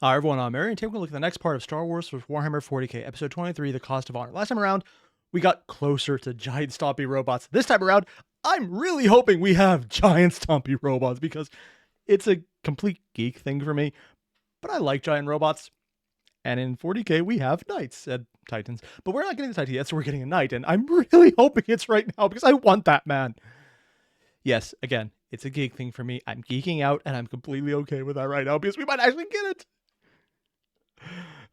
Hi everyone, I'm Airier, and today we're going to look at the next part of Star Wars with Warhammer 40k, Episode 23, The Cost of Honor. Last time around, we got closer to giant stompy robots. This time around, I'm really hoping we have giant stompy robots because it's a complete geek thing for me, but I like giant robots. And in 40k, we have knights and titans, but we're not getting the titan yet, so we're getting a knight, and I'm really hoping it's right now because I want that man. Yes, again, it's a geek thing for me. I'm geeking out, and I'm completely okay with that right now because we might actually get it.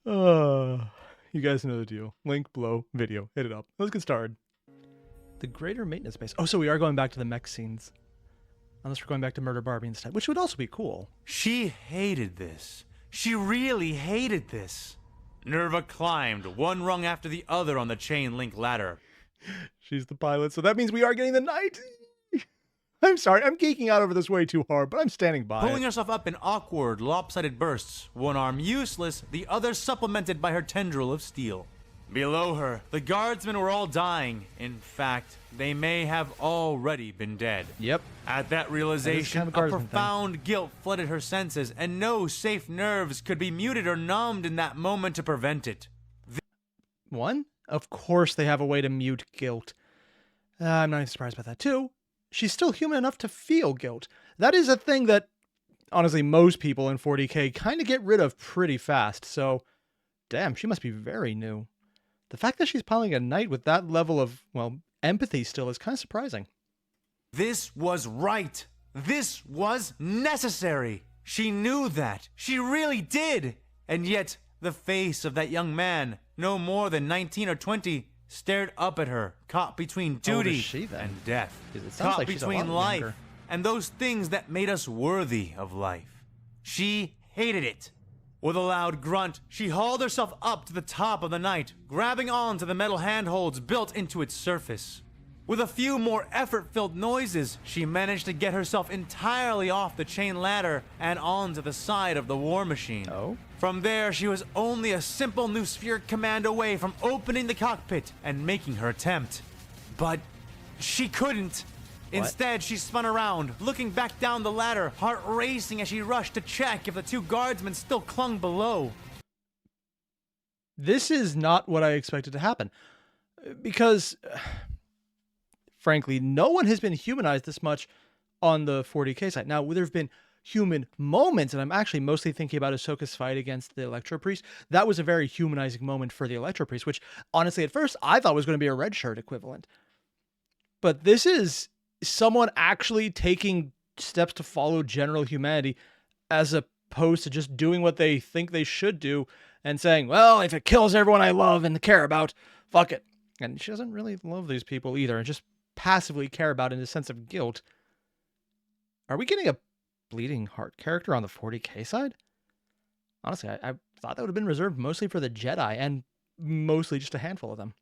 You guys know the deal. Link below video. Hit it up. Let's get started. The greater maintenance base. Oh, so we are going back to the mech scenes. Unless we're going back to Murder Barbie instead, which would also be cool. She hated this. She really hated this. Nerva climbed one rung after the other on the chain link ladder. She's the pilot, so that means we are getting the knight. I'm sorry, I'm geeking out over this way too hard, but I'm standing by Pulling it. herself up in awkward, lopsided bursts, one arm useless, the other supplemented by her tendril of steel. Below her, the guardsmen were all dying. In fact, they may have already been dead. Yep. At that realization, kind of a profound guilt flooded her senses, and no safe nerves could be muted or numbed in that moment to prevent it. One? Of course they have a way to mute guilt. I'm not even surprised about that. Two, she's still human enough to feel guilt. That is a thing that, honestly, most people in 40k kind of get rid of pretty fast, so damn, she must be very new. The fact that she's piloting a knight with that level of, well, empathy still is kind of surprising. This was right. This was necessary. She knew that. She really did. And yet, the face of that young man, no more than 19 or 20, stared up at her, caught between duty and death. Caught like between life and those things that made us worthy of life. She hated it. With a loud grunt, she hauled herself up to the top of the knight, grabbing onto the metal handholds built into its surface. With a few more effort-filled noises, she managed to get herself entirely off the chain ladder and onto the side of the war machine. Oh? From there, she was only a simple new spheric command away from opening the cockpit and making her attempt. But she couldn't. Instead, she spun around, looking back down the ladder, heart racing as she rushed to check if the two guardsmen still clung below. This is not what I expected to happen. Because, frankly, no one has been humanized this much on the 40k side. Now, there have been human moments, and I'm actually mostly thinking about Ahsoka's fight against the Electro Priest. That was a very humanizing moment for the Electro Priest, which, honestly, at first, I thought was going to be a red shirt equivalent. But this is someone actually taking steps to follow general humanity as opposed to just doing what they think they should do and saying, well, if it kills everyone I love and care about, fuck it. And she doesn't really love these people either and just passively care about it in a sense of guilt. Are we getting a bleeding heart character on the 40k side? Honestly, I thought that would have been reserved mostly for the Jedi and mostly just a handful of them.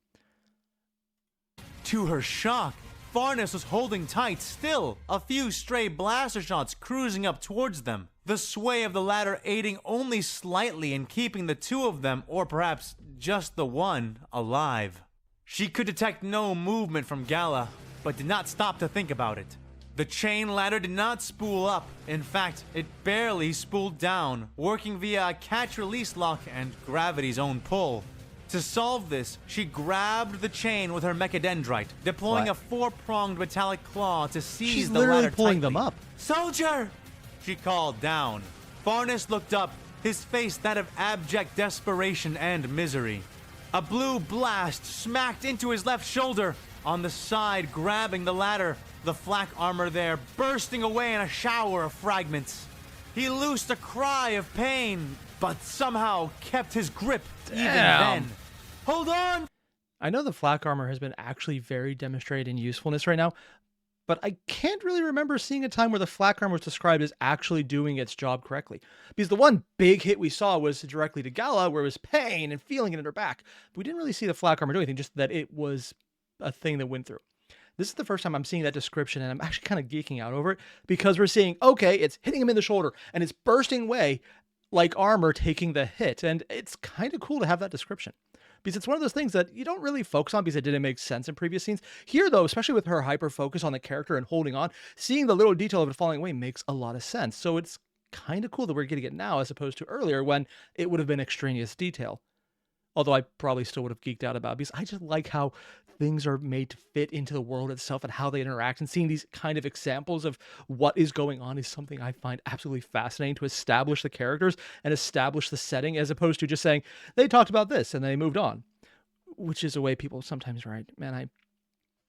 To her shock, Farnes was holding tight still, a few stray blaster shots cruising up towards them, the sway of the ladder aiding only slightly in keeping the two of them, or perhaps just the one, alive. She could detect no movement from Gala, but did not stop to think about it. The chain ladder did not spool up. In fact, it barely spooled down, working via a catch-release lock and gravity's own pull. To solve this, she grabbed the chain with her mechadendrite, deploying a four-pronged metallic claw to seize the ladder tightly. She's literally pulling them up. "Soldier!" she called down. Farnes looked up, his face that of abject desperation and misery. A blue blast smacked into his left shoulder, on the side grabbing the ladder, the flak armor there bursting away in a shower of fragments. He loosed a cry of pain, but somehow kept his grip even then. Hold on! I know the flak armor has been actually very demonstrated in usefulness right now, but I can't really remember seeing a time where the flak armor was described as actually doing its job correctly. Because the one big hit we saw was directly to Gala, where it was pain and feeling it in her back. But we didn't really see the flak armor do anything, just that it was a thing that went through. This is the first time I'm seeing that description, and I'm actually kind of geeking out over it, because we're seeing, okay, it's hitting him in the shoulder, and it's bursting away like armor taking the hit, and it's kind of cool to have that description. Because it's one of those things that you don't really focus on because it didn't make sense in previous scenes. Here, though, especially with her hyper focus on the character and holding on, seeing the little detail of it falling away makes a lot of sense. So it's kind of cool that we're getting it now as opposed to earlier when it would have been extraneous detail. Although I probably still would have geeked out about it because I just like how things are made to fit into the world itself and how they interact. And seeing these kind of examples of what is going on is something I find absolutely fascinating, to establish the characters and establish the setting as opposed to just saying, they talked about this and they moved on. Which is a way people sometimes write. Man,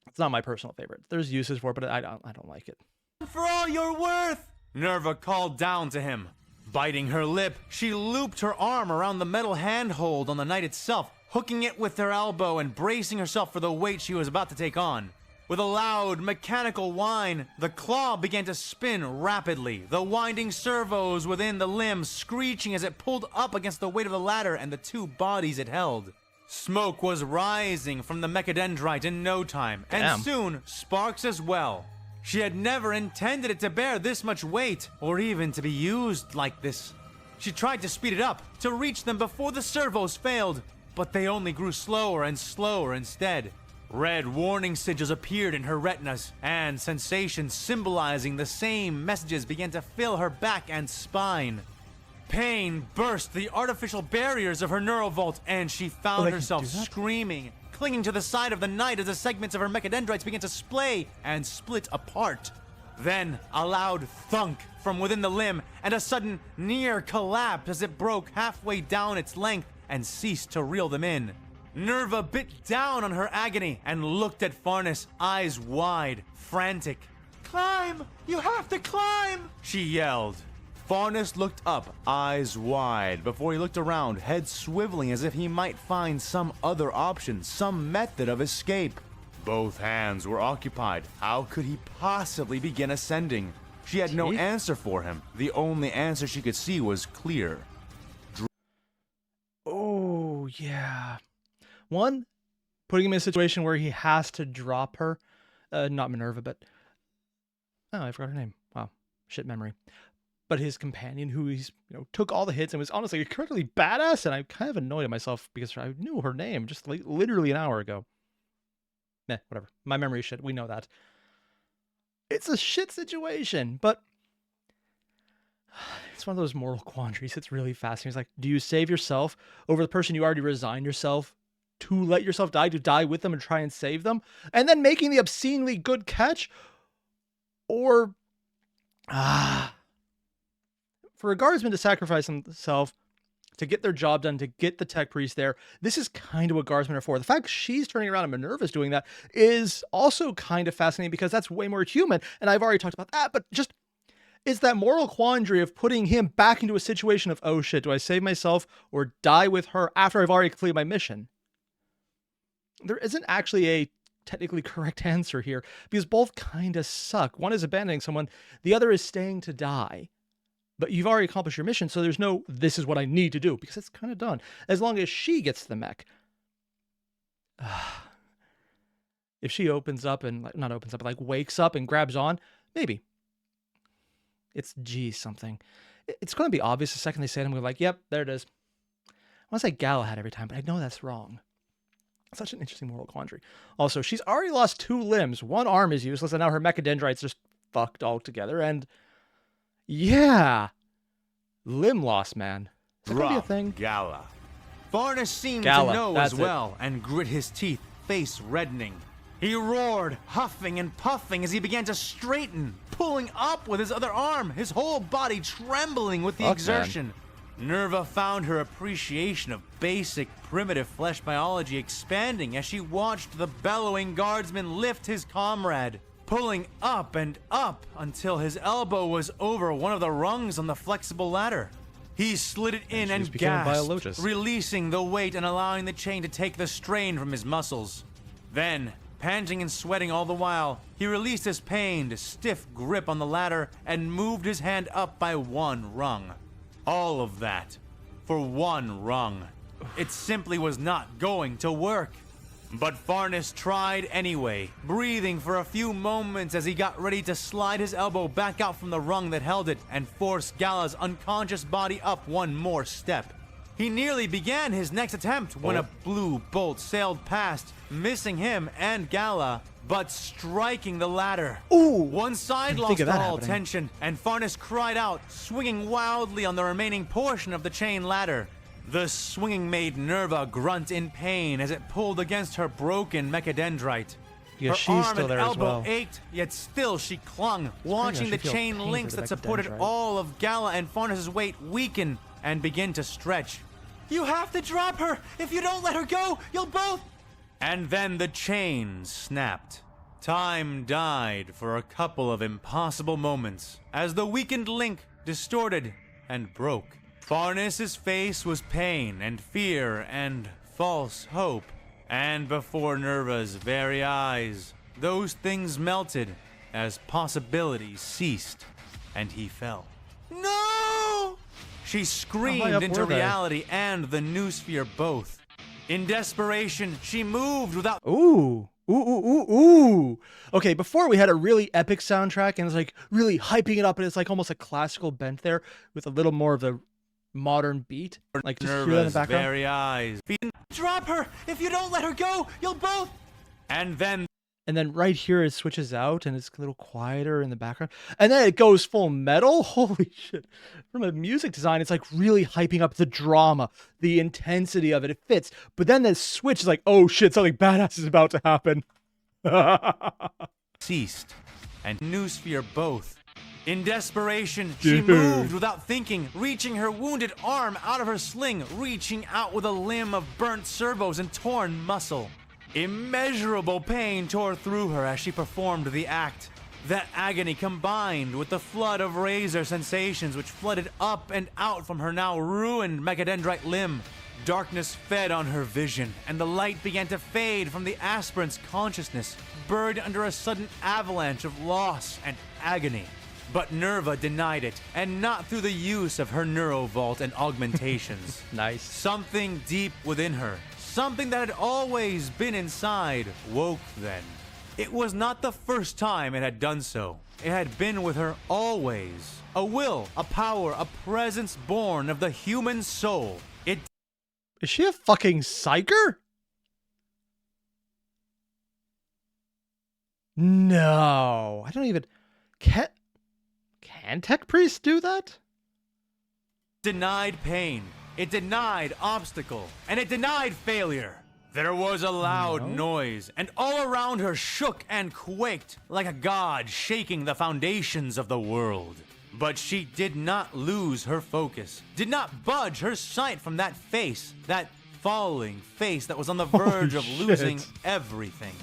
it's not my personal favorite. There's uses for it, but I don't like it. For all you're worth, Nerva called down to him. Biting her lip, she looped her arm around the metal handhold on the knight itself, hooking it with her elbow and bracing herself for the weight she was about to take on. With a loud, mechanical whine, the claw began to spin rapidly, the winding servos within the limb screeching as it pulled up against the weight of the ladder and the two bodies it held. Smoke was rising from the mechadendrite in no time, and soon sparks as well. She had never intended it to bear this much weight, or even to be used like this. She tried to speed it up, to reach them before the servos failed, but they only grew slower and slower instead. Red warning sigils appeared in her retinas, and sensations symbolizing the same messages began to fill her back and spine. Pain burst the artificial barriers of her neural vault, and she found herself screaming, clinging to the side of the knight as the segments of her mechadendrites began to splay and split apart. Then, a loud thunk from within the limb, and a sudden near collapse as it broke halfway down its length and ceased to reel them in. Nerva bit down on her agony and looked at Farnes, eyes wide, frantic. "Climb! You have to climb!" she yelled. Farnes looked up, eyes wide, before he looked around, head swiveling as if he might find some other option, some method of escape. Both hands were occupied. How could he possibly begin ascending? She had no answer for him. The only answer she could see was clear. Oh, yeah. One, putting him in a situation where he has to drop her. Not Minerva, but... Oh, I forgot her name. Wow. Shit memory. But his companion, who he's, took all the hits and was honestly incredibly badass, and I kind of annoyed at myself because I knew her name just like literally an hour ago. Whatever. My memory is shit. We know that. It's a shit situation, but it's one of those moral quandaries. It's really fascinating. It's like, do you save yourself over the person you already resigned yourself to let yourself die, to die with them and try and save them, and then making the obscenely good catch? Or, for a guardsman to sacrifice himself to get their job done, to get the tech priest there, this is kind of what guardsmen are for. The fact she's turning around and Minerva's doing that is also kind of fascinating because that's way more human, and I've already talked about that, but just, it's that moral quandary of putting him back into a situation of, oh shit, do I save myself or die with her after I've already completed my mission? There isn't actually a technically correct answer here because both kind of suck. One is abandoning someone, the other is staying to die. But you've already accomplished your mission, so there's no, this is what I need to do, because it's kind of done. As long as she gets the mech. If she opens up and, not opens up, but wakes up and grabs on, maybe. It's G something. It's going to be obvious the second they say it. I'm going to be like, yep, there it is. I want to say Galahad every time, but I know that's wrong. Such an interesting moral quandary. Also, she's already lost 2 limbs. One arm is useless, and now her mechadendrite's just fucked altogether, and... yeah, limb loss, man. Is that gonna be a thing? Gala. Farnes seemed to know as well and grit his teeth, face reddening. He roared, huffing and puffing as he began to straighten, pulling up with his other arm, his whole body trembling with the exertion. Nerva found her appreciation of basic, primitive flesh biology expanding as she watched the bellowing guardsman lift his comrade, pulling up and up until his elbow was over one of the rungs on the flexible ladder. He slid it in and gasped, releasing the weight and allowing the chain to take the strain from his muscles. Then, panting and sweating all the while, he released his pained, stiff grip on the ladder and moved his hand up by 1 rung. All of that for 1 rung. It simply was not going to work. But Farnes tried anyway, breathing for a few moments as he got ready to slide his elbow back out from the rung that held it and force Gala's unconscious body up 1 more step. He nearly began his next attempt when a blue bolt sailed past, missing him and Gala, but striking the ladder. Ooh! One side lost all attention, and Farnes cried out, swinging wildly on the remaining portion of the chain ladder. The swinging made Nerva grunt in pain as it pulled against her broken mechadendrite. Yeah, her she's arm still and there as elbow well. ached, yet still she clung, watching the chain links that supported mechadendrite. all of Gala and Farnes' weight weaken and begin to stretch. You have to drop her! If you don't let her go, you'll both... And then the chain snapped. Time died for a couple of impossible moments as the weakened link distorted and broke. Farnes' face was pain and fear and false hope. And before Nerva's very eyes, those things melted as possibilities ceased, and he fell. No! She screamed into reality and the noosphere both. In desperation, she moved without... Ooh. Ooh. Okay, before we had a really epic soundtrack and it's like really hyping it up, and it's like almost a classical bent there with a little more of the modern beat. Like just hear that in the background. Very eyes. Drop her! If you don't let her go, you'll both... And then right here it switches out and it's a little quieter in the background. And then it goes full metal. Holy shit. From a music design, it's like really hyping up the drama, the intensity of it. It fits. But then the switch is like, oh shit, something badass is about to happen. ceased. And noosphere both. In desperation, she moved without thinking, reaching her wounded arm out of her sling, reaching out with a limb of burnt servos and torn muscle. Immeasurable pain tore through her as she performed the act. That agony combined with the flood of razor sensations which flooded up and out from her now ruined mechadendrite limb. Darkness fed on her vision, and the light began to fade from the aspirant's consciousness, buried under a sudden avalanche of loss and agony. But Nerva denied it, and not through the use of her neurovault and augmentations. Nice. Something deep within her, something that had always been inside, woke then. It was not the first time it had done so. It had been with her always. A will, a power, a presence born of the human soul. Is she a fucking psyker? No. I don't even... Can tech priests do that? Denied pain. It denied obstacle. And it denied failure. There was a loud noise, and all around her shook and quaked like a god shaking the foundations of the world. But she did not lose her focus, did not budge her sight from that face, that falling face that was on the verge of losing everything.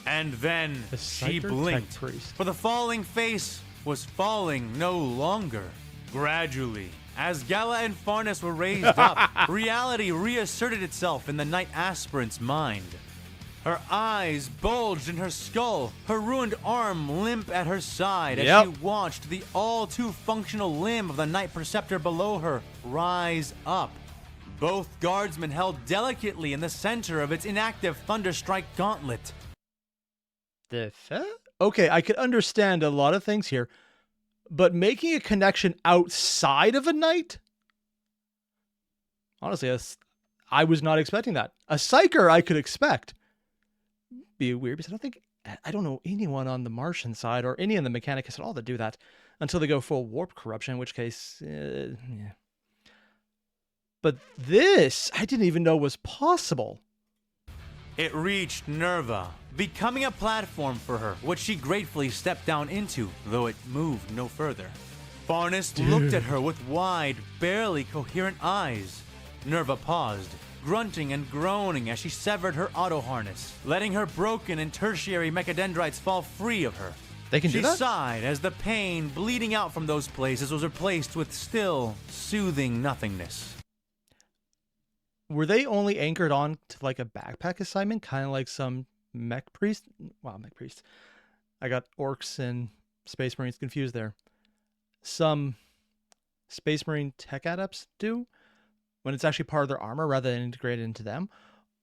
And then she blinked, for the falling face was falling no longer. Gradually, as Gala and Farnes were raised up, reality reasserted itself in the Knight Aspirant's mind. Her eyes bulged in her skull, her ruined arm limp at her side as she watched the all-too-functional limb of the Knight Preceptor below her rise up. Both guardsmen held delicately in the center of its inactive Thunderstrike gauntlet. Okay, I could understand a lot of things here, but making a connection outside of a knight? Honestly, I was not expecting that. A psyker I could expect. Be weird because I don't know anyone on the Martian side or any of the Mechanicus at all that do that until they go full warp corruption, in which case, yeah. But this, I didn't even know was possible. It reached Nerva, becoming a platform for her, which she gratefully stepped down into, though it moved no further. Farnes looked at her with wide, barely coherent eyes. Nerva paused, grunting and groaning as she severed her auto harness, letting her broken and tertiary mechadendrites fall free of her. They can do that? She sighed as the pain bleeding out from those places was replaced with still, soothing nothingness. Were they only anchored on to like a backpack assignment, kind of like some mech priest? Wow, mech priests. I got orcs and space marines confused there. Some space marine tech adepts do, when it's actually part of their armor rather than integrated into them?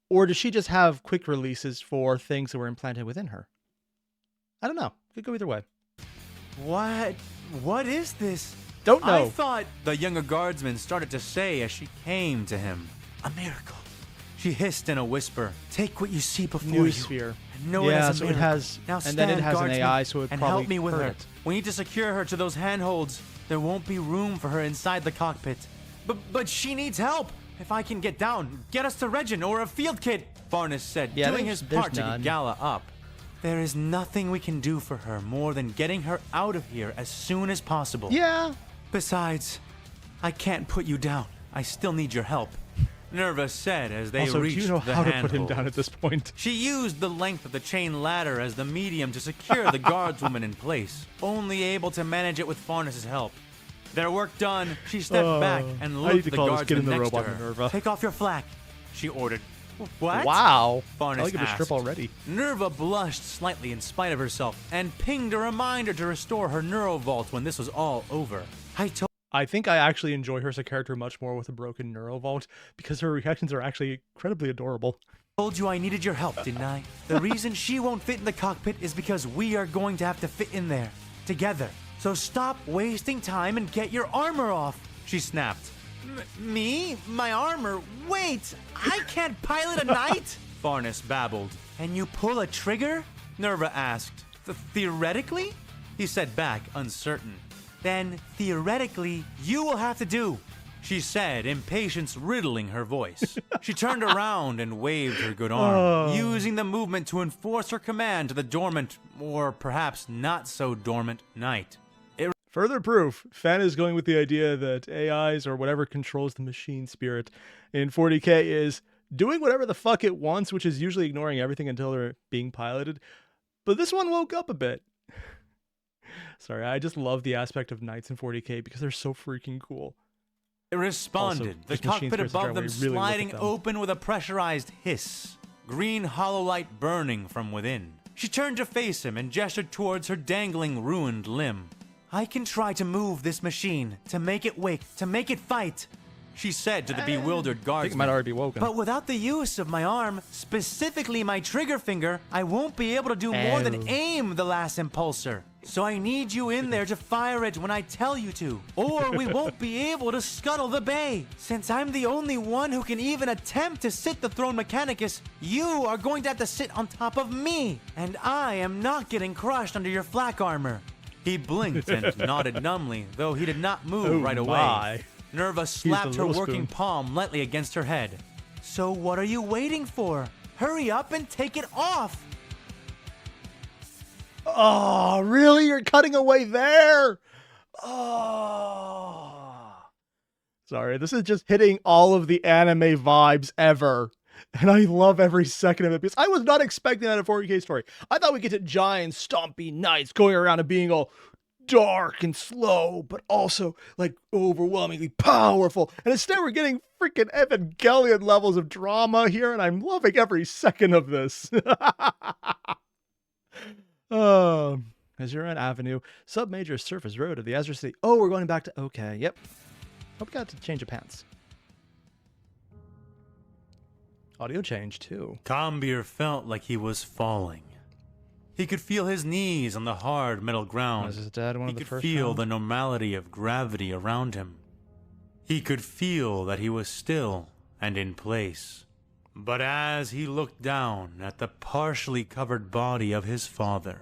Or does she just have quick releases for things that were implanted within her? I don't know. Could go either way. What is this? Don't know. I thought, the younger guardsman started to say as she came to him. A miracle. She hissed in a whisper. Take what you see before you. Sphere. And know it as a so it miracle. has, Now and then it stand, has an guardsman, AI, so it and probably help me with heard her. it. We need to secure her to those handholds. There won't be room for her inside the cockpit. But she needs help. If I can get down, get us to Regin or a field kit, Farnes said, doing his part to get Gala up. There is nothing we can do for her more than getting her out of here as soon as possible. Yeah. Besides, I can't put you down. I still need your help, Nerva said as they Also, reached do you know the how to put him handhold. down at this point? She used the length of the chain ladder as the medium to secure the guardswoman in place, only able to manage it with Farnes' help. Their work done, she stepped back and I need looked to the call this kid in guardsman the next to robot her. Minerva. Take off your flak, she ordered. What? Wow. Farnes I like him to strip asked. already. Nerva blushed slightly in spite of herself and pinged a reminder to restore her neurovault when this was all over. I think I actually enjoy her as a character much more with a broken neurovault because her reactions are actually incredibly adorable. Told you I needed your help, didn't I? The reason she won't fit in the cockpit is because we are going to have to fit in there together. So stop wasting time and get your armor off, she snapped. Me? My armor? Wait! I can't pilot a knight? Farnes babbled. Can you pull a trigger? Nerva asked. Theoretically? He said back, uncertain. Then, theoretically, you will have to do, she said, impatience riddling her voice. She turned around and waved her good arm, using the movement to enforce her command to the dormant, or perhaps not so dormant, knight. Further proof, Fan is going with the idea that AIs or whatever controls the machine spirit in 40K is doing whatever the fuck it wants, which is usually ignoring everything until they're being piloted. But this one woke up a bit. Sorry, I just love the aspect of knights in 40K because they're so freaking cool. It responded, Also, the these machine cockpit spirits are above them generally really look at sliding them. open with a pressurized hiss. Green hollow light burning from within. She turned to face him and gestured towards her dangling, ruined limb. I can try to move this machine, to make it wake, to make it fight, she said to the bewildered I think it guardsman. might already be woken. But without the use of my arm, specifically my trigger finger, I won't be able to do more than aim the last impulsor. So I need you in there to fire it when I tell you to, or we won't be able to scuttle the bay. Since I'm the only one who can even attempt to sit the throne mechanicus, you are going to have to sit on top of me, and I am not getting crushed under your flak armor. He blinked and nodded numbly, though he did not move right away. My. Nerva slapped her little working spoon. palm lightly against her head. So what are you waiting for? Hurry up and take it off! Oh, really? You're cutting away there? Oh. Sorry, this is just hitting all of the anime vibes ever. And I love every second of it because I was not expecting that in a 40K story. I thought we'd get to giant, stompy knights going around and being all dark and slow, but also like overwhelmingly powerful. And instead we're getting freaking Evangelion levels of drama here, and I'm loving every second of this. Azuran Avenue, sub-major surface road of the Azure City. Oh, we're going back to... Okay, yep. Hope we got to change of pants. Audio change, too. Kambir felt like he was falling. He could feel his knees on the hard metal ground. Was his dad one He of the could first feel round? the normality of gravity around him. He could feel that he was still and in place. But as he looked down at the partially covered body of his father,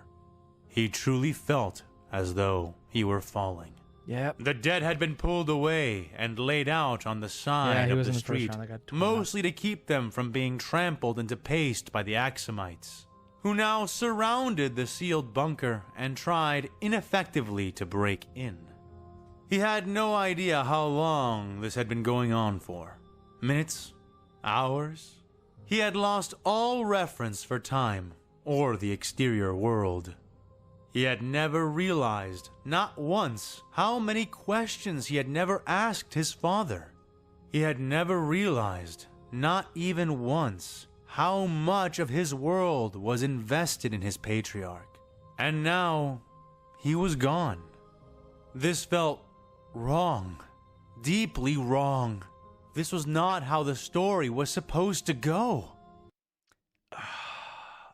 he truly felt as though he were falling. Yep. The dead had been pulled away and laid out on the Yeah, side he of was the in the first street, round. I got torn up. mostly to keep them from being trampled into paste by the axomites, who now surrounded the sealed bunker and tried ineffectively to break in. He had no idea how long this had been going on for. Minutes? Hours? He had lost all reference for time or the exterior world. He had never realized, not once, how many questions he had never asked his father. He had never realized, not even once, how much of his world was invested in his patriarch. And now, he was gone. This felt wrong, deeply wrong. This was not how the story was supposed to go.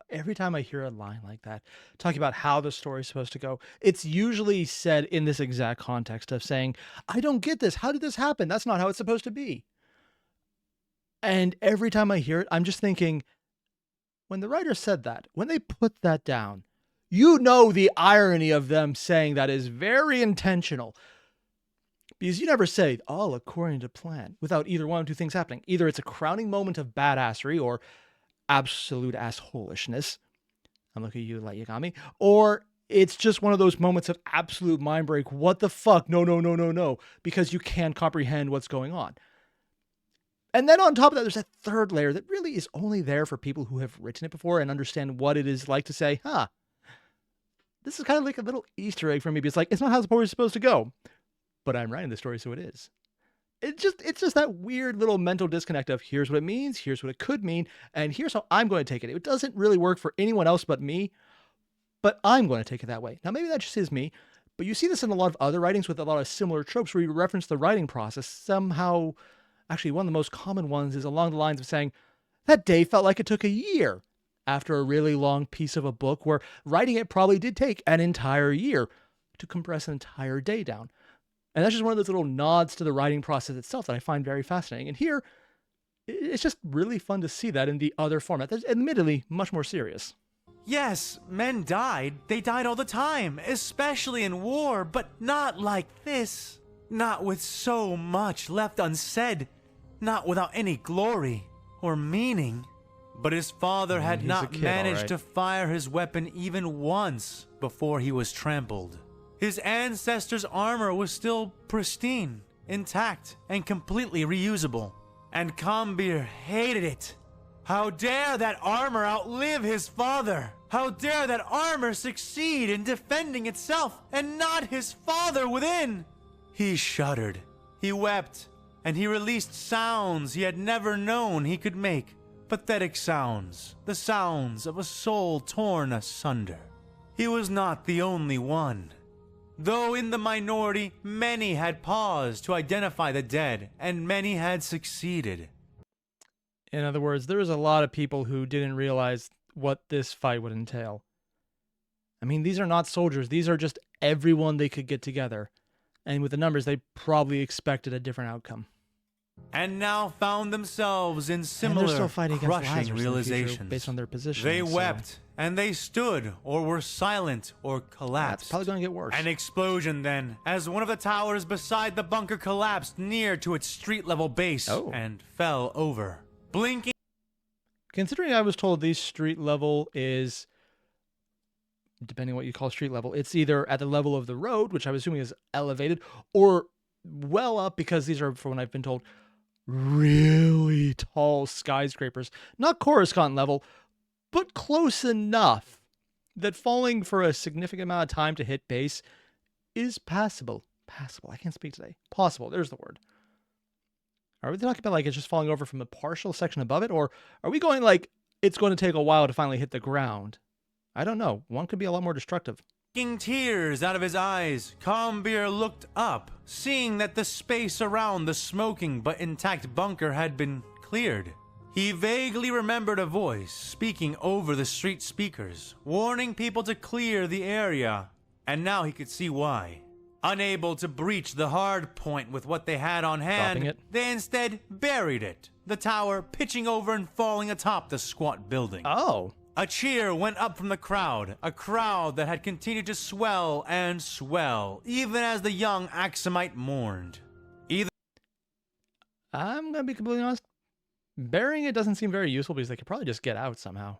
Every time I hear a line like that, talking about how the story's supposed to go, it's usually said in this exact context of saying, I don't get this. How did this happen? That's not how it's supposed to be. And every time I hear it, I'm just thinking, when the writer said that, when they put that down, you know the irony of them saying that is very intentional. Because you never say, all according to plan, without either one of two things happening. Either it's a crowning moment of badassery or absolute assholishness. I'm looking at you like you got me. Or it's just one of those moments of absolute mind break. What the fuck? No, no, no, no, no. Because you can't comprehend what's going on. And then on top of that, there's that third layer that really is only there for people who have written it before and understand what it is like to say, this is kind of like a little Easter egg for me. Because it's not how the story is supposed to go. But I'm writing the story, so it is. It's just that weird little mental disconnect of here's what it means, here's what it could mean, and here's how I'm going to take it. It doesn't really work for anyone else but me, but I'm going to take it that way. Now, maybe that just is me, but you see this in a lot of other writings with a lot of similar tropes where you reference the writing process. Somehow, actually, one of the most common ones is along the lines of saying, that day felt like it took a year after a really long piece of a book where writing it probably did take an entire year to compress an entire day down. And that's just one of those little nods to the writing process itself that I find very fascinating. And here, it's just really fun to see that in the other format that's admittedly much more serious. Yes, men died. They died all the time, especially in war, but not like this. Not with so much left unsaid. Not without any glory or meaning. But his father had not managed to fire his weapon even once before he was trampled. His ancestors' armor was still pristine, intact, and completely reusable. And Combir hated it. How dare that armor outlive his father? How dare that armor succeed in defending itself and not his father within? He shuddered, he wept, and he released sounds he had never known he could make. Pathetic sounds, the sounds of a soul torn asunder. He was not the only one. Though in the minority, many had paused to identify the dead, and many had succeeded. In other words, there was a lot of people who didn't realize what this fight would entail. I mean, these are not soldiers. These are just everyone they could get together. And with the numbers, they probably expected a different outcome. And now found themselves in similar crushing realizations. Based on their position. They wept, and they stood, or were silent, or collapsed. It's probably going to get worse. An explosion then, as one of the towers beside the bunker collapsed near to its street-level base and fell over. Blinking. Considering I was told these street level is, depending on what you call street level, it's either at the level of the road, which I'm assuming is elevated, or well up, because these are, from what I've been told, really tall skyscrapers. Not Coruscant level, but close enough that falling for a significant amount of time to hit base is passable. Passable. I can't speak today. Possible. There's the word. Are we talking about it's just falling over from a partial section above it? Or are we going it's going to take a while to finally hit the ground? I don't know. One could be a lot more destructive. Tears out of his eyes, Combir looked up, seeing that the space around the smoking but intact bunker had been cleared. He vaguely remembered a voice speaking over the street speakers, warning people to clear the area, and now he could see why. Unable to breach the hard point with what they had on hand, they instead buried it, the tower pitching over and falling atop the squat building. Oh. A cheer went up from the crowd, a crowd that had continued to swell and swell, even as the young axomite mourned. I'm going to be completely honest. Burying it doesn't seem very useful because they could probably just get out somehow.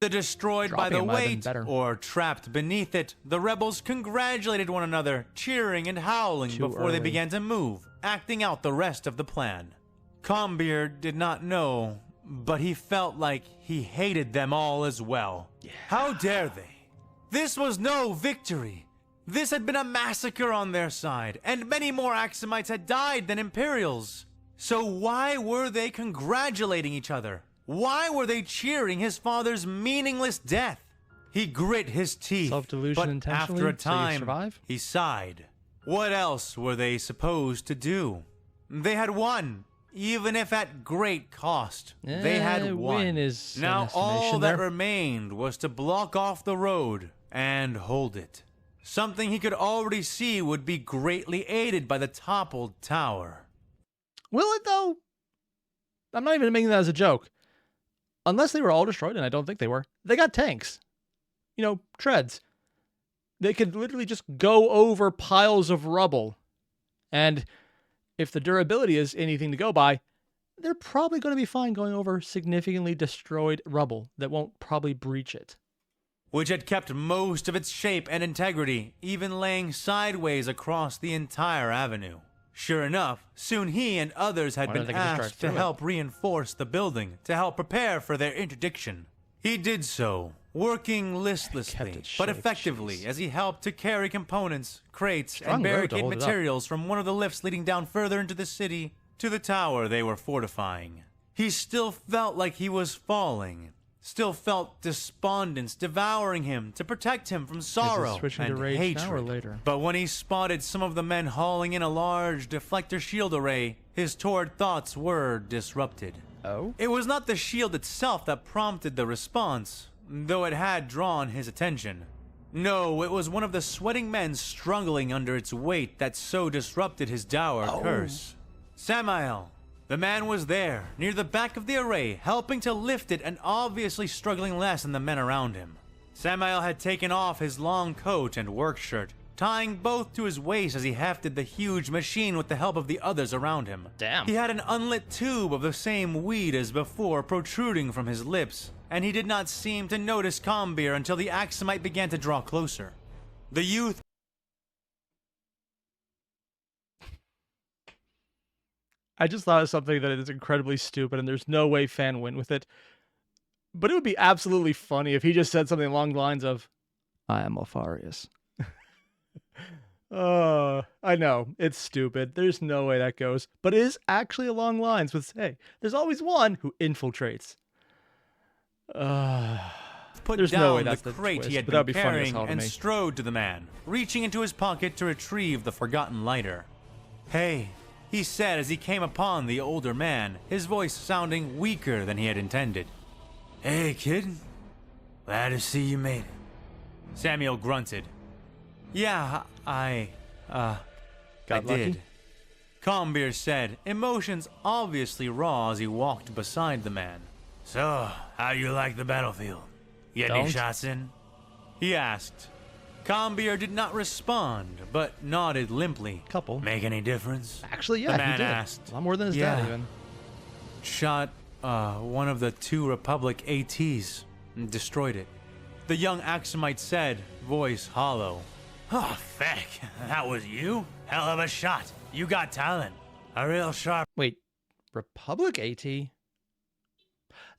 Destroyed by the weight or trapped beneath it, the rebels congratulated one another, cheering and howling before they began to move, acting out the rest of the plan. Combir did not know, but he felt like he hated them all as well. Yeah. How dare they? This was no victory. This had been a massacre on their side, and many more Axomites had died than Imperials. So why were they congratulating each other? Why were they cheering his father's meaningless death? He grit his teeth, but after a time, he sighed. What else were they supposed to do? They had won. even if at great cost. They had won. Win is an Now all estimation that there. remained was to block off the road and hold it. Something he could already see would be greatly aided by the toppled tower. Will it, though? I'm not even making that as a joke. Unless they were all destroyed, and I don't think they were. They got tanks. You know, treads. They could literally just go over piles of rubble. And if the durability is anything to go by, they're probably going to be fine going over significantly destroyed rubble that won't probably breach it. Which had kept most of its shape and integrity, even laying sideways across the entire avenue. Sure enough, soon he and others had Why don't been they just drive asked to through it? help reinforce the building, to help prepare for their interdiction. He did so, working listlessly, its but shape, effectively, jeez. as he helped to carry components, crates, Strong and road to barricade hold it up. materials from one of the lifts leading down further into the city to the tower they were fortifying. He still felt like he was falling, still felt despondence devouring him to protect him from sorrow switching to and rage hatred. now or later? But when he spotted some of the men hauling in a large deflector shield array, his torrid thoughts were disrupted. Oh? It was not the shield itself that prompted the response, though it had drawn his attention. No, it was one of the sweating men struggling under its weight that so disrupted his dour curse. Samael. The man was there, near the back of the array, helping to lift it and obviously struggling less than the men around him. Samael had taken off his long coat and work shirt, tying both to his waist as he hefted the huge machine with the help of the others around him. Damn. He had an unlit tube of the same weed as before protruding from his lips, and he did not seem to notice Combeer until the axomite began to draw closer. The youth I just thought of something that is incredibly stupid, and there's no way fan win with it. But it would be absolutely funny if he just said something along the lines of, I am Alfarius. I know, it's stupid. There's no way that goes. But it is actually along lines with, hey, there's always one who infiltrates. put There's down no way the that's the crate twist, he had but that'd been be funny as carrying hell to and me. strode to the man, reaching into his pocket to retrieve the forgotten lighter. Hey, he said as he came upon the older man, his voice sounding weaker than he had intended. Hey, kid. Glad to see you made it. Samuel grunted. Yeah, I Got did. lucky? Combeer said, emotions obviously raw as he walked beside the man. So, how you like the battlefield? Get any Don't. shots in? He asked. Combeer did not respond, but nodded limply. Couple. Make any difference? Actually, yeah, The man he did. asked. A lot more than his Yeah. dad, even. Shot one of the 2 Republic ATs and destroyed it. The young axomite said, voice hollow. Oh, feck. That was you? Hell of a shot. You got talent. A real sharp Wait, Republic AT?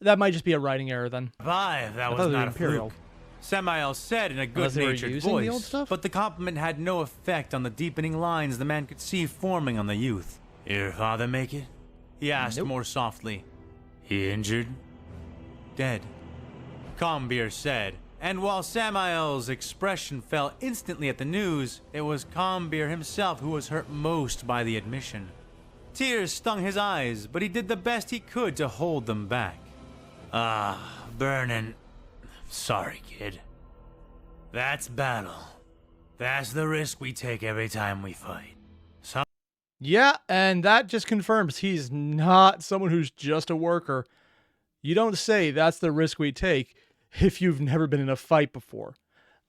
That might just be a writing error then. eye if that I was thought they not were a Imperial. fluke. Samael said in a Unless they were good-natured using the voice, old stuff? but the compliment had no effect on the deepening lines the man could see forming on the youth. Your father make it? He asked Nope. more softly. He injured? Dead. Combeer said, and while Samael's expression fell instantly at the news, it was Combeer himself who was hurt most by the admission. Tears stung his eyes, but he did the best he could to hold them back. Burnin'. Sorry, kid. That's battle. That's the risk we take every time we fight. Yeah, and that just confirms he's not someone who's just a worker. You don't say that's the risk we take if you've never been in a fight before.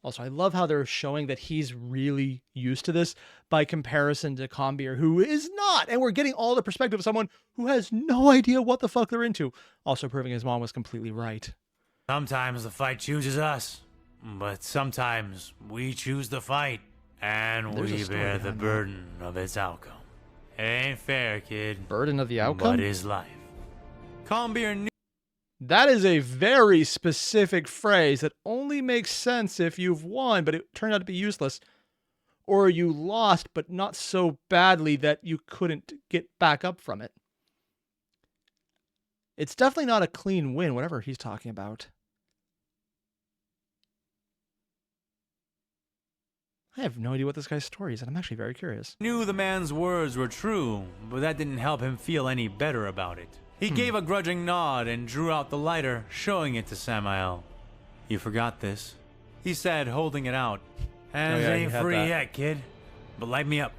Also, I love how they're showing that he's really used to this by comparison to Combeer, who is not. And we're getting all the perspective of someone who has no idea what the fuck they're into. Also proving his mom was completely right. Sometimes the fight chooses us, but sometimes we choose the fight, and There's a we story bear the behind that. burden of its outcome. It ain't fair, kid, Burden of the outcome? but is life. Combeer knew That is a very specific phrase that only makes sense if you've won, but it turned out to be useless. Or you lost, but not so badly that you couldn't get back up from it. It's definitely not a clean win, whatever he's talking about. I have no idea what this guy's story is, and I'm actually very curious. Knew the man's words were true, but that didn't help him feel any better about it. He gave a grudging nod and drew out the lighter, showing it to Samael. "You forgot this," he said, holding it out. "Hands ain't free yet, kid, but light me up,"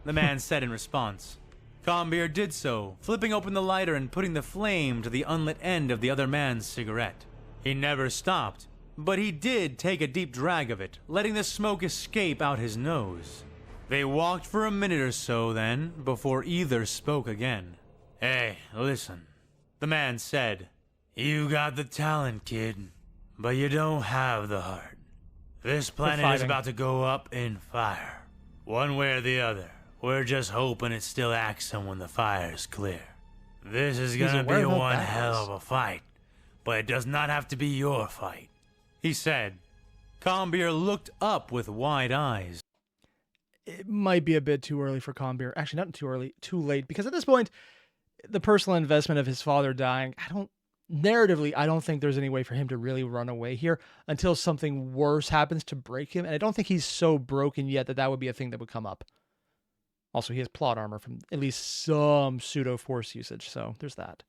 the man said in response. Combeer did so, flipping open the lighter and putting the flame to the unlit end of the other man's cigarette. He never stopped, but he did take a deep drag of it, letting the smoke escape out his nose. They walked for a minute or so then, before either spoke again. "Hey, listen," the man said. "You got the talent, kid, but you don't have the heart. This planet is about to go up in fire. One way or the other. We're just hoping it still Axum when the fire's clear. This is gonna be one hell of a fight, but it does not have to be your fight," he said. Combeer looked up with wide eyes. It might be a bit too early for Combeer. Actually, not too early, too late, because at this point, the personal investment of his father dying, narratively, I don't think there's any way for him to really run away here until something worse happens to break him. And I don't think he's so broken yet that would be a thing that would come up. Also, he has plot armor from at least some pseudo force usage. So there's that.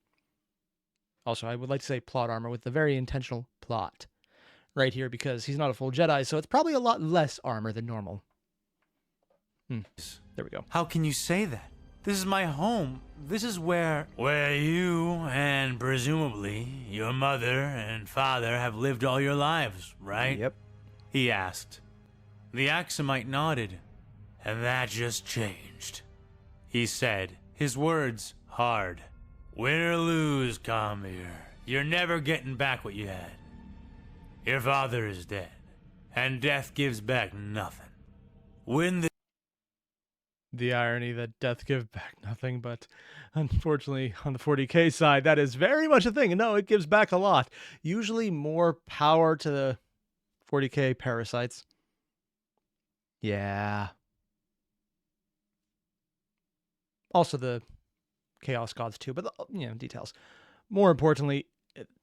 Also, I would like to say plot armor with the very intentional plot right here, because he's not a full Jedi. So it's probably a lot less armor than normal. There we go. "How can you say that? This is my home. This is where you and presumably your mother and father have lived all your lives, right?" Yep. he asked. The axomite nodded. "And that just changed," he said, his words hard. "Win or lose, Combeer, you're never getting back what you had. Your father is dead, and death gives back nothing. Win The irony that death gives back nothing, but unfortunately on the 40k side, that is very much a thing. And no, it gives back a lot. Usually more power to the 40k parasites. Yeah. Also the chaos gods too, but details. More importantly,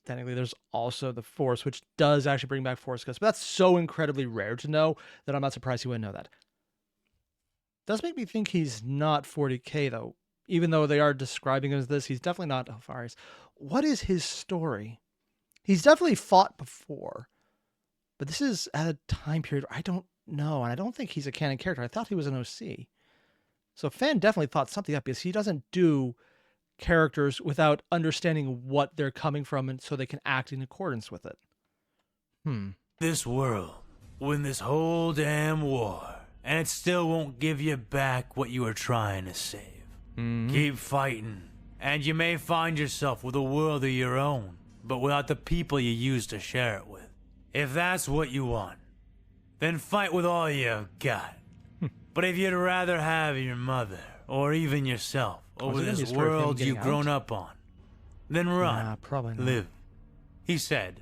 technically there's also the force, which does actually bring back force ghosts, but that's so incredibly rare to know that I'm not surprised he wouldn't know that. Does make me think he's not 40k though. Even though they are describing him as this, he's definitely not Alfaris. What is his story? He's definitely fought before, but this is at a time period where I don't know, and I don't think he's a canon character. I thought he was an OC. So Fan definitely thought something up, because he doesn't do characters without understanding what they're coming from, and so they can act in accordance with it. this world, win this whole damn war, and it still won't give you back what you were trying to save. Keep fighting, and you may find yourself with a world of your own, but without the people you used to share it with. If that's what you want, then fight with all you've got. But if you'd rather have your mother, or even yourself, over this world you've grown up on, then run, probably not. Live, he said.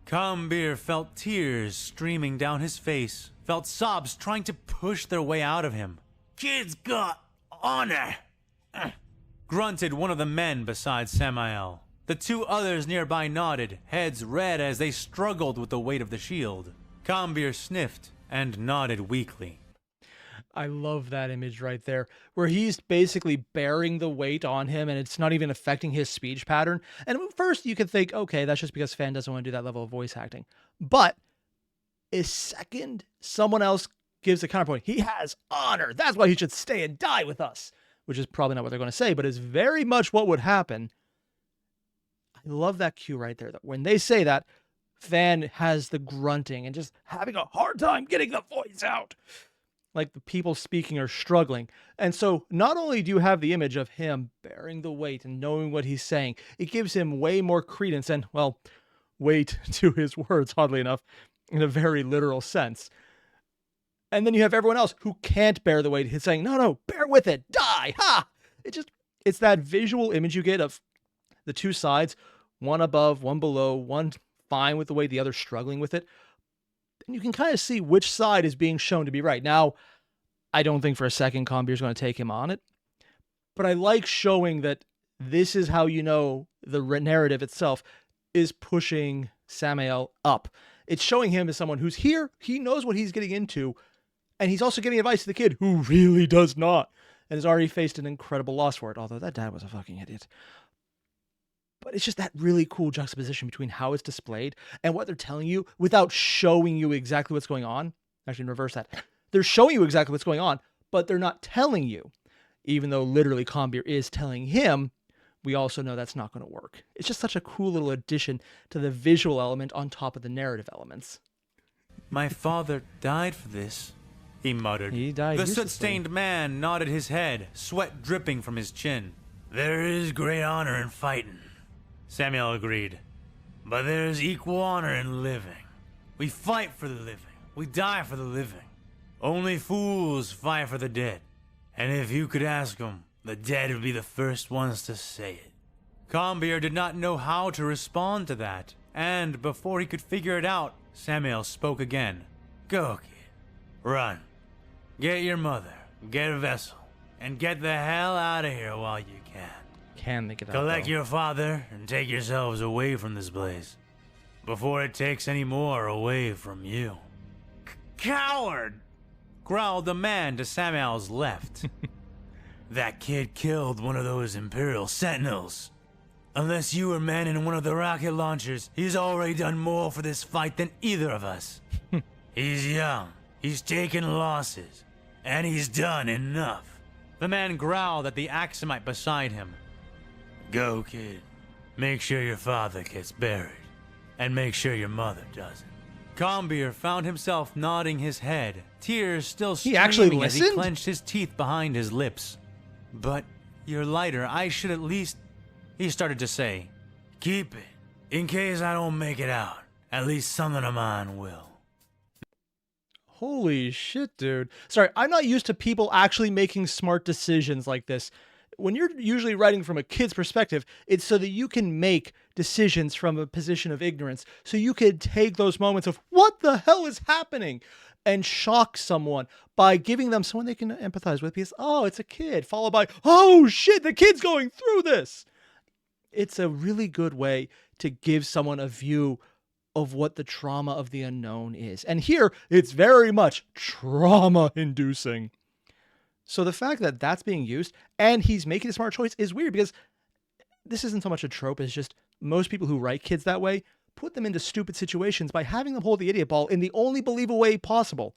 Combeer felt tears streaming down his face, felt sobs trying to push their way out of him. "Kid's got honor," grunted one of the men beside Samael. The two others nearby nodded, heads red as they struggled with the weight of the shield. Combeer sniffed and nodded weakly. I love that image right there, where he's basically bearing the weight on him and it's not even affecting his speech pattern. And at first you could think, okay, that's just because Fan doesn't want to do that level of voice acting. But a second someone else gives a counterpoint, he has honor. That's why he should stay and die with us, which is probably not what they're going to say, but is very much what would happen. I love that cue right there. That when they say that, Fan has the grunting and just having a hard time getting the voice out. Like the people speaking are struggling. And so not only do you have the image of him bearing the weight and knowing what he's saying, it gives him way more credence and, well, weight to his words, oddly enough, in a very literal sense. And then you have everyone else who can't bear the weight. He's saying, no, bear with it, die, ha! It's that visual image you get of the two sides, one above, one below, one fine with the weight, the other struggling with it. And you can kind of see which side is being shown to be right. Now, I don't think for a second Combeer's going to take him on it, but I like showing that this is how you know the narrative itself is pushing Samael up. It's showing him as someone who's here, he knows what he's getting into, And he's also giving advice to the kid who really does not and has already faced an incredible loss for it, although that dad was a fucking idiot. But it's just that really cool juxtaposition between how it's displayed and what they're telling you without showing you exactly what's going on. Actually, in reverse that. They're showing you exactly what's going on, but they're not telling you. Even though literally Combeer is telling him, we also know that's not going to work. It's just such a cool little addition to the visual element on top of the narrative elements. My father died for this, he muttered. He died The uselessly. soot-stained man nodded his head, sweat dripping from his chin. There is great honor in fighting, Samuel agreed. But there is equal honor in living. We fight for the living. We die for the living. Only fools fight for the dead. And if you could ask them, the dead would be the first ones to say it. Combeer did not know how to respond to that, and before he could figure it out, Samuel spoke again. Go, kid. Run. Get your mother, get a vessel, and get the hell out of here while you can. Can they get out? Collect your father and take yourselves away from this place before it takes any more away from you. Coward! Growled the man to Samuel's left. That kid killed one of those Imperial Sentinels. Unless you were manning one of the rocket launchers, he's already done more for this fight than either of us. He's young, he's taken losses, and he's done enough. The man growled at the axomite beside him. Go, kid. Make sure your father gets buried, and make sure your mother doesn't. Combeer found himself nodding his head, tears still He actually streaming as he listened? clenched his teeth behind his lips. But your lighter, I should at least... He started to say, keep it, in case I don't make it out. At least something of mine will. Holy shit, dude. Sorry, I'm not used to people actually making smart decisions like this. When you're usually writing from a kid's perspective, it's so that you can make decisions from a position of ignorance. So you could take those moments of, what the hell is happening? And shock someone by giving them someone they can empathize with because, oh, it's a kid. Followed by, oh shit, the kid's going through this. It's a really good way to give someone a view of what the trauma of the unknown is. And here, it's very much trauma-inducing. So the fact that that's being used and he's making a smart choice is weird because this isn't so much a trope. It's just most people who write kids that way put them into stupid situations by having them hold the idiot ball in the only believable way possible,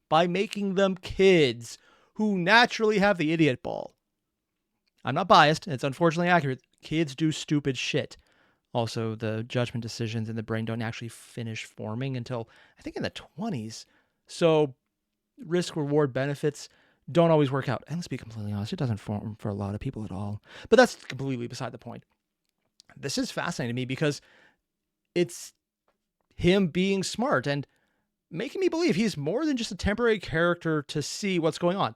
by making them kids who naturally have the idiot ball. I'm not biased. It's unfortunately accurate. Kids do stupid shit. Also, the judgment decisions in the brain don't actually finish forming until, I think, in the 20s. So risk-reward benefits don't always work out. And let's be completely honest, it doesn't form for a lot of people at all. But that's completely beside the point. This is fascinating to me because it's him being smart and making me believe he's more than just a temporary character to see what's going on.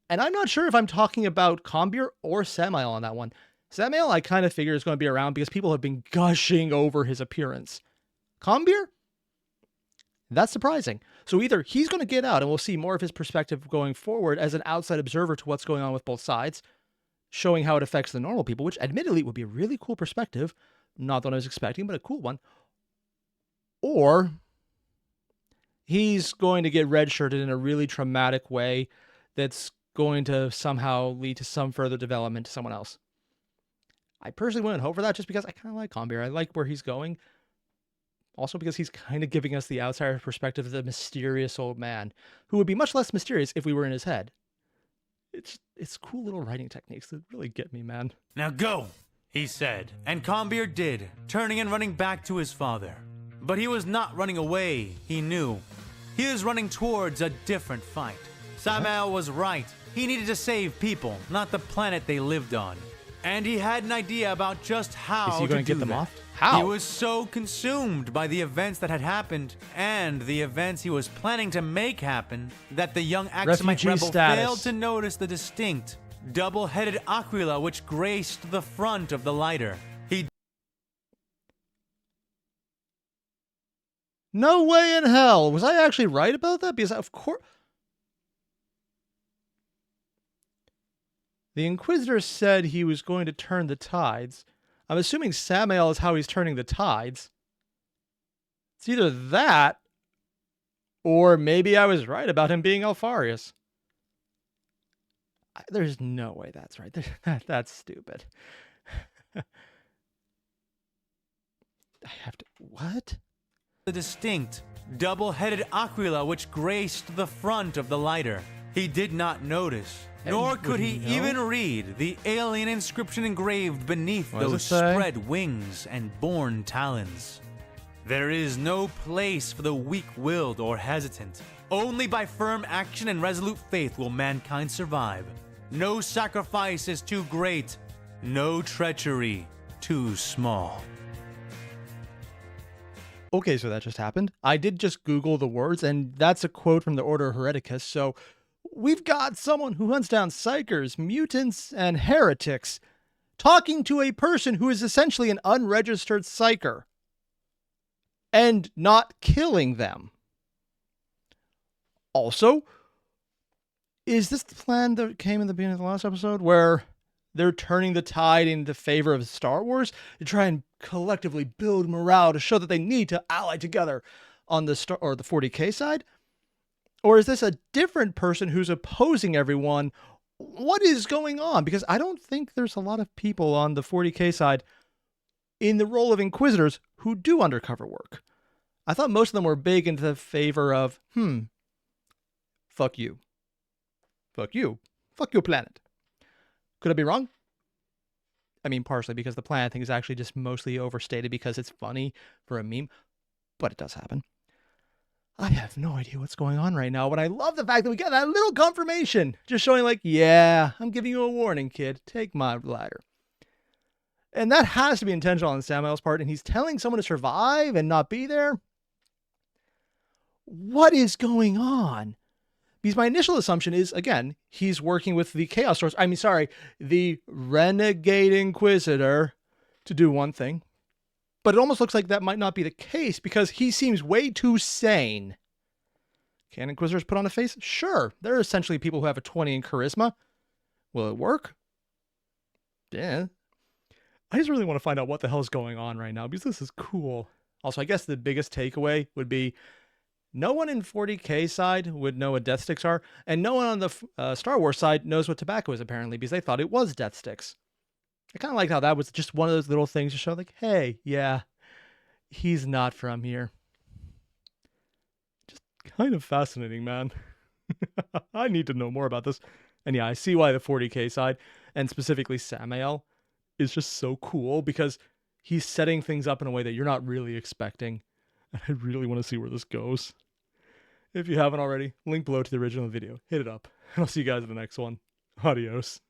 And I'm not sure if I'm talking about Combeer or Samael on that one. Samael, I kind of figure is going to be around because people have been gushing over his appearance. Combeer? That's surprising. So either he's going to get out and we'll see more of his perspective going forward as an outside observer to what's going on with both sides, showing how it affects the normal people, which admittedly would be a really cool perspective. Not the one I was expecting, but a cool one. Or he's going to get redshirted in a really traumatic way that's going to somehow lead to some further development to someone else. I personally wouldn't hope for that just because I kind of like Combeer. I like where he's going. Also because he's kind of giving us the outsider perspective of the mysterious old man, who would be much less mysterious if we were in his head. It's cool little writing techniques that really get me, man. Now go, he said, and Combeer did, turning and running back to his father. But he was not running away, he knew. He was running towards a different fight. Samael was right. He needed to save people, not the planet they lived on. And he had an idea about just how Is he going to get them that. off? How? He was so consumed by the events that had happened and the events he was planning to make happen that the young axomite Refugee rebel status. failed to notice the distinct, double-headed aquila which graced the front of the lighter. He No way in hell. Was I actually right about that? Because of course... The Inquisitor said he was going to turn the tides. I'm assuming Samael is how he's turning the tides. It's either that, Or maybe I was right about him being Alfarius. There's no way that's right. That's stupid. I have to... What? The distinct, double-headed aquila which graced the front of the lighter. He did not notice, nor could he even read the alien inscription engraved beneath those spread wings and borne talons. There is no place for the weak-willed or hesitant. Only by firm action and resolute faith will mankind survive. No sacrifice is too great, no treachery too small. Okay, so that just happened. I did just Google the words, and that's a quote from the Order Hereticus, so we've got someone who hunts down psychers, mutants, and heretics talking to a person who is essentially an unregistered psyker and not killing them. Also, is this the plan that came in the beginning of the last episode where they're turning the tide in the favor of Star Wars to try and collectively build morale to show that they need to ally together on the 40K side? Or is this a different person who's opposing everyone? What is going on? Because I don't think there's a lot of people on the 40K side in the role of Inquisitors who do undercover work. I thought most of them were big into the favor of, fuck you. Fuck you. Fuck your planet. Could I be wrong? I mean, partially because the planet thing is actually just mostly overstated because it's funny for a meme, but it does happen. I have no idea what's going on right now, but I love the fact that we got that little confirmation, just showing like, yeah, I'm giving you a warning, kid. Take my ladder. And that has to be intentional on Samuel's part, and he's telling someone to survive and not be there. What is going on? Because my initial assumption is, again, he's working with the Chaos Source. The Renegade Inquisitor to do one thing. But it almost looks like that might not be the case because he seems way too sane. Can Inquisitors put on a face? Sure. They're essentially people who have a 20 in charisma. Will it work? Yeah. I just really want to find out what the hell is going on right now because this is cool. Also, I guess the biggest takeaway would be no one in 40K side would know what death sticks are, and no one on the Star Wars side knows what tobacco is, apparently, because they thought it was death sticks. I kind of liked how that was just one of those little things to show, like, hey, yeah, he's not from here. Just kind of fascinating, man. I need to know more about this. And yeah, I see why the 40K side, and specifically Samael, is just so cool, because he's setting things up in a way that you're not really expecting. And I really want to see where this goes. If you haven't already, link below to the original video. Hit it up. And I'll see you guys in the next one. Adios.